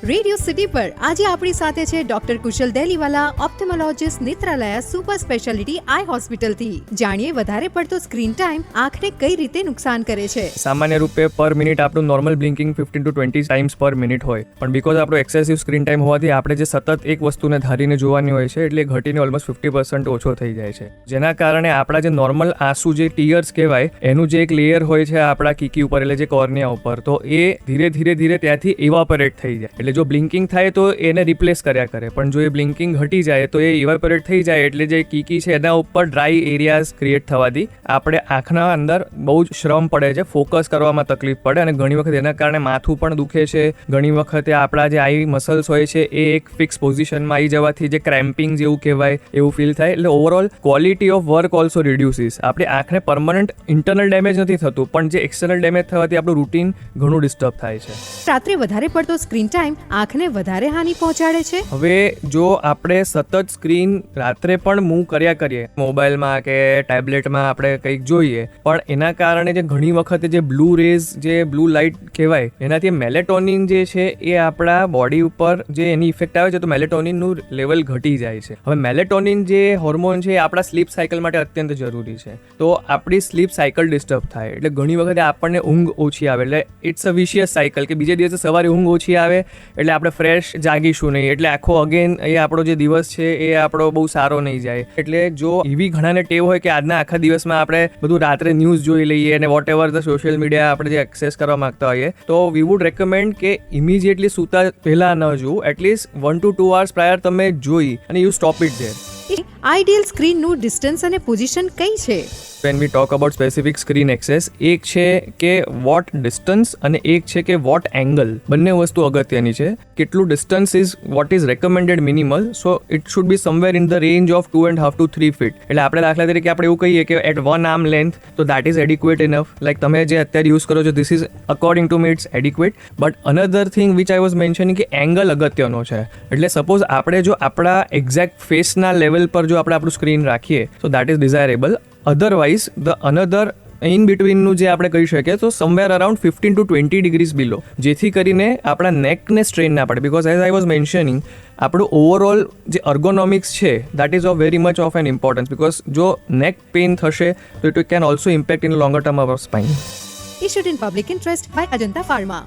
Radio city પર આજે આપણી સાથે છે doctor Kushal Deliwala, ophthalmologist, Netralaya super speciality eye hospital થી. જાણીએ વધારે પડતો સ્ક્રીન ટાઈમ આંખને કઈ રીતે નુકસાન કરે છે. સામાન્ય રૂપે પર મિનિટ આપણું નોર્મલ બ્લિંકિંગ 15 to 20 ટાઈમ્સ પર મિનિટ હોય, પણ બીકોઝ આપણો એક્સેસિવ સ્ક્રીન ટાઈમ હોવાથી આપણે જે સતત એક વસ્તુને ધારીને જોવાની હોય છે, એટલે ઘટીને ઓલમોસ્ટ 50% ઓછો થઈ જાય છે. જેના કારણે આપણા જે નોર્મલ આંસુ જે ટીયર્સ કહેવાય, એનું જે એક લેયર હોય છે આપણા કીકી ઉપર, એટલે જે કોર્નિયા ઉપર, તો એ ધીરે ધીરે ત્યાંથી ઇવાપોરેટ થઈ જાય. એટલે જો બ્લિંકિંગ થાય તો એને રિપ્લેસ કર્યા કરે, પણ જો એ બ્લિંકિંગ ઘટી જાય તો એ ઇવાપોરેટ થઈ જાય. એટલે જે કીકી છે એના ઉપર ડ્રાય એરિયાઝ ક્રિએટ થવાથી આપણે આંખના અંદર બહુ જ શ્રમ પડે છે, ફોકસ કરવામાં તકલીફ પડે, અને ઘણી વખત એના કારણે માથું પણ દુખે છે. ઘણી વખતે આપણા જે આઈ મસલ્સ હોય છે એ એક ફિક્સ પોઝિશનમાં આવી જવાથી જે ક્રેમ્પિંગ જેવું કહેવાય એવું ફીલ થાય. એટલે overall quality of work also reduces. આપણી આંખને પરમનન્ટ ઇન્ટરનલ ડેમેજ નથી થતું, પણ જે એક્સટર્નલ ડેમેજ થવાથી આપણું રૂટીન ઘણું ડિસ્ટર્બ થાય છે. રાત્રે વધારે પડતો સ્ક્રીન ટાઈમ આંખને વધારે હાનિ પહોંચાડે છે. હવે જો આપણે સતત સ્ક્રીન રાત્રે પણ મૂવ કર્યા કરીએ, મોબાઈલમાં કે ટેબ્લેટમાં આપણે કંઈક જોઈએ, પણ એના કારણે જે ઘણી વખતે જે બ્લુ રેઝ, જે બ્લુ લાઇટ કહેવાય, એનાથી મેલેટોનિન જે છે એ આપણા બોડી ઉપર જે એની ઇફેક્ટ આવે છે, તો મેલેટોનિનનું લેવલ ઘટી જાય છે. હવે મેલેટોનિન જે હોર્મોન છે એ આપણા સ્લીપ સાયકલ માટે અત્યંત જરૂરી છે, તો આપણી સ્લીપ સાયકલ ડિસ્ટર્બ થાય. એટલે ઘણી વખતે આપણને ઊંઘ ઓછી આવે, એટલે ઇટ્સ અ વિશિયસ સાયકલ કે બીજે દિવસે સવારે ઊંઘ ઓછી આવે એટલે આપણે ફ્રેશ જાગીશું નહીં, એટલે આખો અગેન એ આપણો જે દિવસ છે એ આપણો બહુ સારો નહીં જાય. એટલે જો એવી ઘણાને ટેવ હોય કે આજના આખા દિવસમાં આપણે બધું રાત્રે ન્યૂઝ જોઈ લઈએ અને whatever the social media આપણે જે એક્સેસ કરવા માંગતા હોઈએ, તો વી વુડ રેકમેન્ડ કે ઇમિડિયેટલી સૂતા પહેલાં ન જોવું. એટલીસ્ટ 1 to 2 hours પ્રાયર તમે જોઈ અને you stop it there. Ideal સ્ક્રીનનું ડિસ્ટન્સ અને પોઝિશન કઈ છે? When we talk about specific screen access, એક છે કે વોટ ડિસ્ટન્સ અને એક છે કે વોટ એંગલ. બંને વસ્તુ અગત્યની છે. કેટલું distance is what is recommended minimal, so it should be somewhere in the range of 2.5 to 3 feet. એટલે આપણે દાખલા તરીકે આપણે એવું કહીએ કે એટ 1 arm length, તો that is adequate enough. Like તમે જે અત્યારે યુઝ કરો છો, this is according to me it's adequate. But another thing which I was mentioning કે એંગલ અગત્યનો છે. એટલે સપોઝ આપણે જો આપણા એક્ઝેક્ટ ફેસના લેવલ પર જો આપણે આપણું સ્ક્રીન રાખીએ, તો that is desirable. Otherwise the another in બિટવીનનું જે આપણે કહી શકીએ, તો somewhere around 15 to 20 degrees below, જેથી કરીને આપણા નેકને સ્ટ્રેન ના પડે. Because as I was mentioning, આપણું ઓવરઓલ જે અર્ગોનોમિક્સ છે that is of very much of an importance. Because જો નેક પેઇન થશે તો it can also impact in longer term our spine. Issued in public interest by Ajanta Pharma.